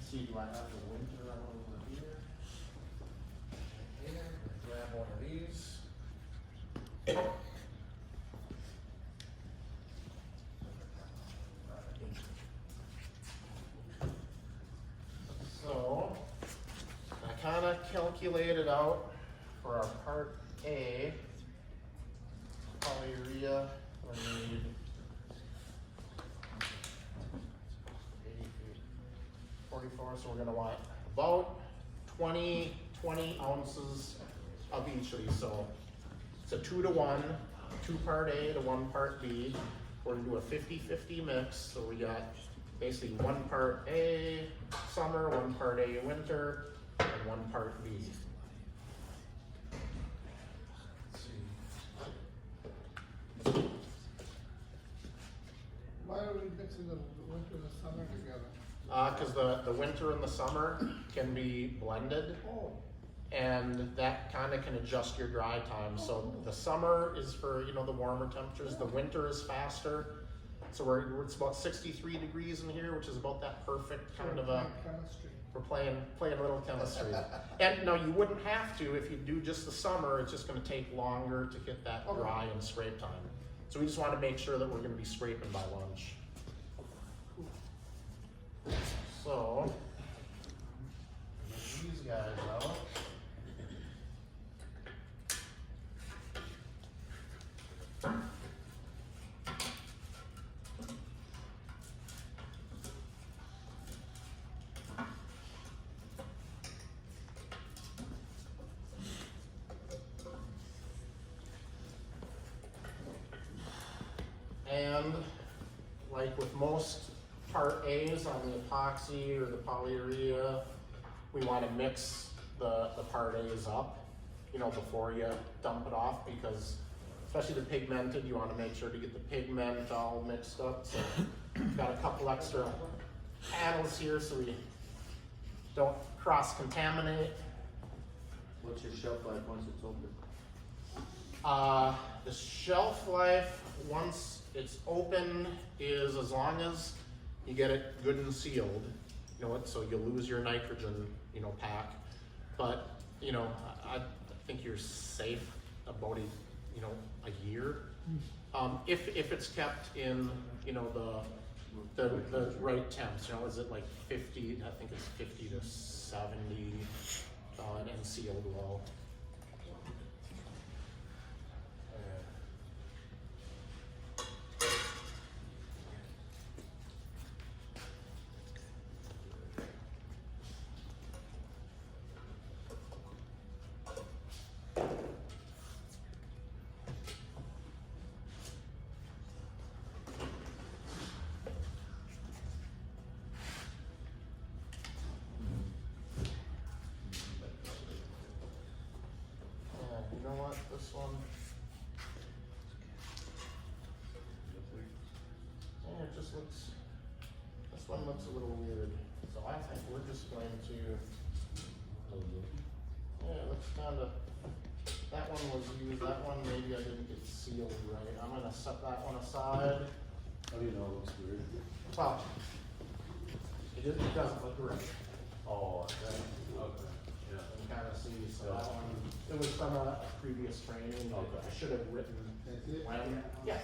see, do I have the winter over here? Here, grab one of these. So, I kinda calculated out for our part A, polyurea, we need 44, so we're gonna want about 20 ounces of each of these. So it's a 2 to 1, 2 part A to 1 part B. We're gonna do a 50-50 mix. So we got basically 1 part A summer, 1 part A winter, and 1 part B. Why are we mixing the winter and the summer together? Because the winter and the summer can be blended. Oh, And that kind of can adjust your dry time. So the summer is for, you know, the warmer temperatures. The winter is faster. So it's about 63 degrees in here, which is about that perfect kind of a. chemistry. We're playing a little chemistry. And no, you wouldn't have to if you do just the summer. It's just going to take longer to get that dry and scrape time. So we just want to make sure that we're going to be scraping by lunch. So get these guys out. And like with most part A's on the epoxy or the polyurea, we want to mix the part A's up, you know, before you dump it off, because especially the pigmented, you want to make sure to get the pigment all mixed up. So we've got a couple extra paddles here so we don't cross-contaminate. What's your shelf life once it's open? The shelf life, once it's open, is as long as you get it good and sealed, you know, so you lose your nitrogen, you know, pack. But, you know, I think you're safe about a year. If it's kept in, you know, the right temps, you know, is it like 50, I think it's 50 to 70, and sealed well. You know what, this one, yeah, it just looks, this one looks a little weird. So I think we're just going to, yeah, it looks kind of, that one was used, that one maybe I didn't get sealed right. I'm gonna set that one aside. How do you know it looks weird? Well, it doesn't look right. Oh, okay. Okay. Yeah. You can kind of see, so that one, it was from a previous training. Okay. I should have written when. Yeah.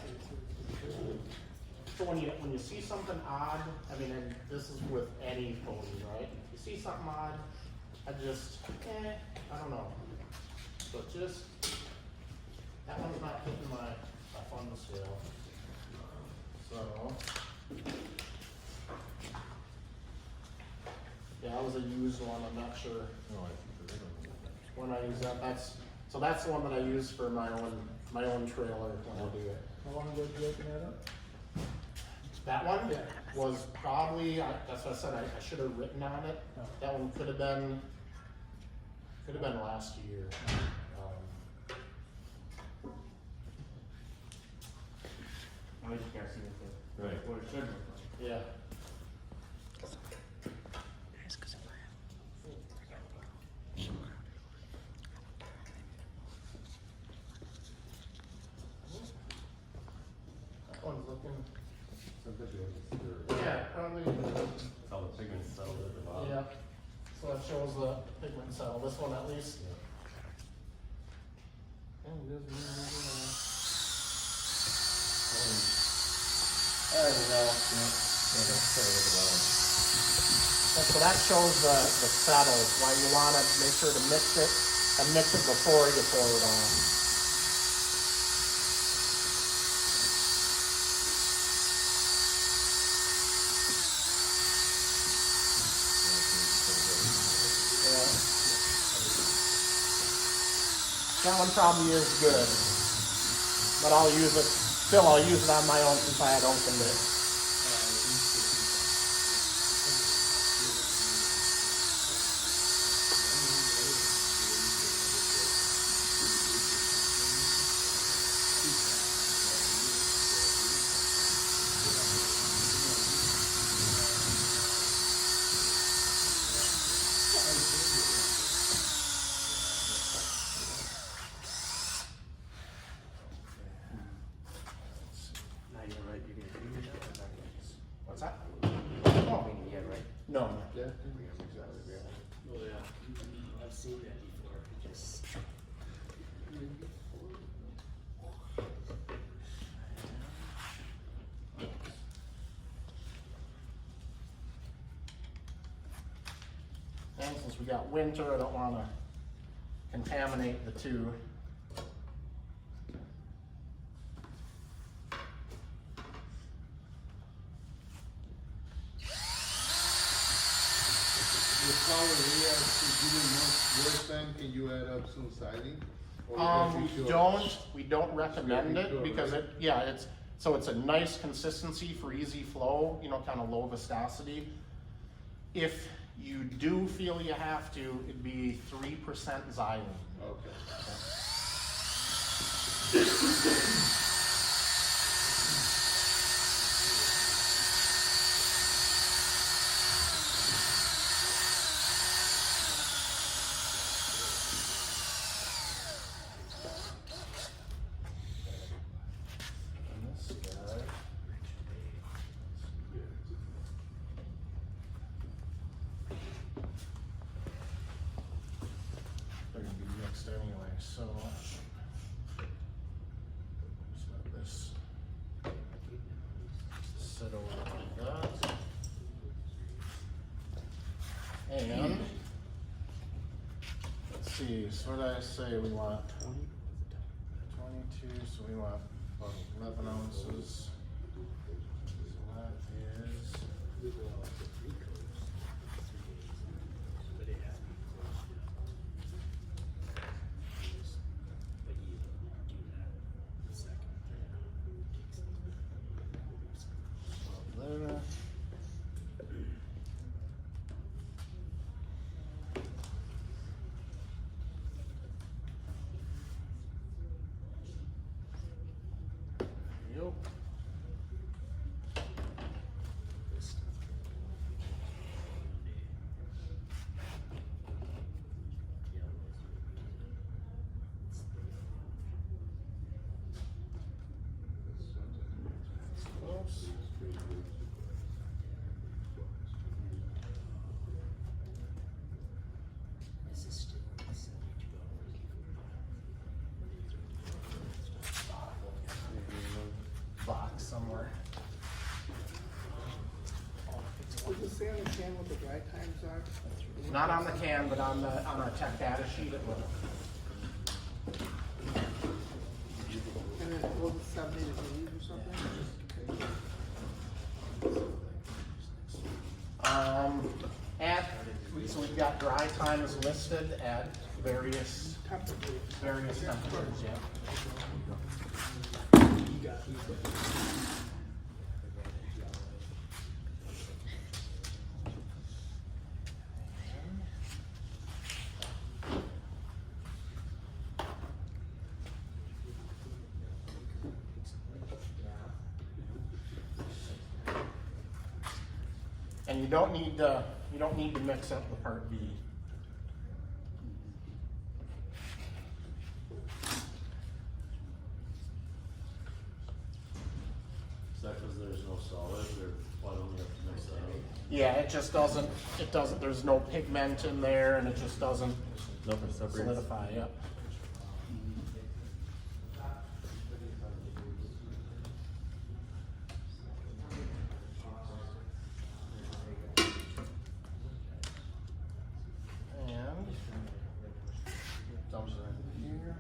So when you see something odd, I mean, and this is with any pose, right? You see something odd, I just, I don't know. So just, that one's not hitting my fun scale. So, yeah, that was a used one, I'm not sure. No, I think they're When I use that, that's the one that I use for my own trailer when I do it. How long ago did you open that up? That one was probably, that's what I said, I should have written on it. Oh. That one could have been last year. I just can't see anything. Right. What it should look like. Yeah. That one's looking, Some picture of it. yeah, probably, It's all the pigment settled at the bottom. yeah. So that shows the pigment settle, this one at least. There we go. So that shows the settle, why you wanna make sure to mix it, and mix it before you pour it on. That one probably is good, but I'll use it, still I'll use it on my own since I had opened it. Now you're right, you're gonna do that. What's that? Oh, yeah, right. No. Yeah. Oh, yeah. I've seen that before, it just. And since we got winter, I don't wanna contaminate the two. With Polyurea, if you didn't want worse than, can you add up some siding? Or is it We don't recommend It's it because good, it, yeah, it's a nice consistency for easy flow, you know, kind of low viscosity. If you do feel you have to, it'd be 3% xylene. Okay. And this guy. They're gonna be mixed anyway, so. Just let this sit over like that. And, let's see, so what did I say, we want 22, so we want about 11 ounces. So that is. There. Yep. Close. Box somewhere. Does it say on the can what the dry times are? Not on the can, but on our tech data sheet it will. And then it goes to 70 degrees or something? So we've got dry time is listed at various Temperatures. temperatures, yeah. And you don't need to mix up the part B. Is that because there's no solid, or why don't we have to mix that up? Yeah, it just doesn't, there's no pigment in there and it just doesn't Nothing separates. solidify, yep. And dumps it in here.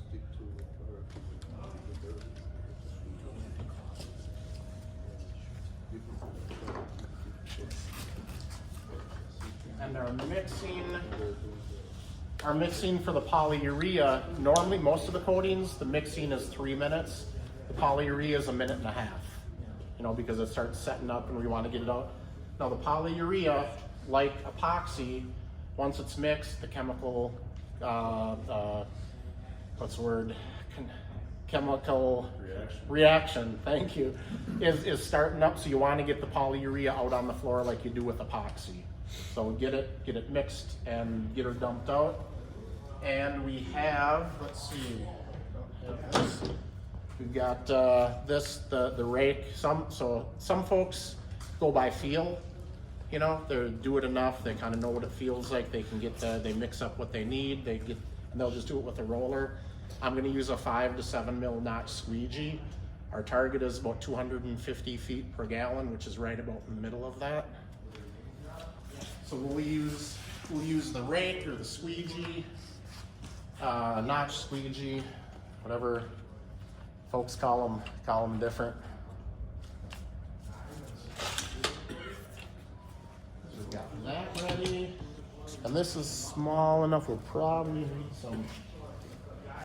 Stick to it, And our mixing for the polyurea, normally most of the coatings, the mixing is 3 minutes. The polyurea is 1.5 minutes. You know, because it starts setting up and we want to get it out. Now the polyurea, like epoxy, once it's mixed, the chemical, what's the word? Chemical reaction, thank you, is starting up, so you want to get the polyurea out on the floor like you do with epoxy. So get it mixed and get her dumped out. And we have, let's see, we've got this, the rake. Some folks go by feel, you know, they do it enough, they kind of know what it feels like, they can get they mix up what they need, and they'll just do it with a roller. I'm going to use a 5 to 7 mil notch squeegee. Our target is about 250 feet per gallon, which is right about in the middle of that. So we'll use the rake or the squeegee, notch squeegee, whatever folks call them different. So we've got that ready, and this is small enough. We'll probably need some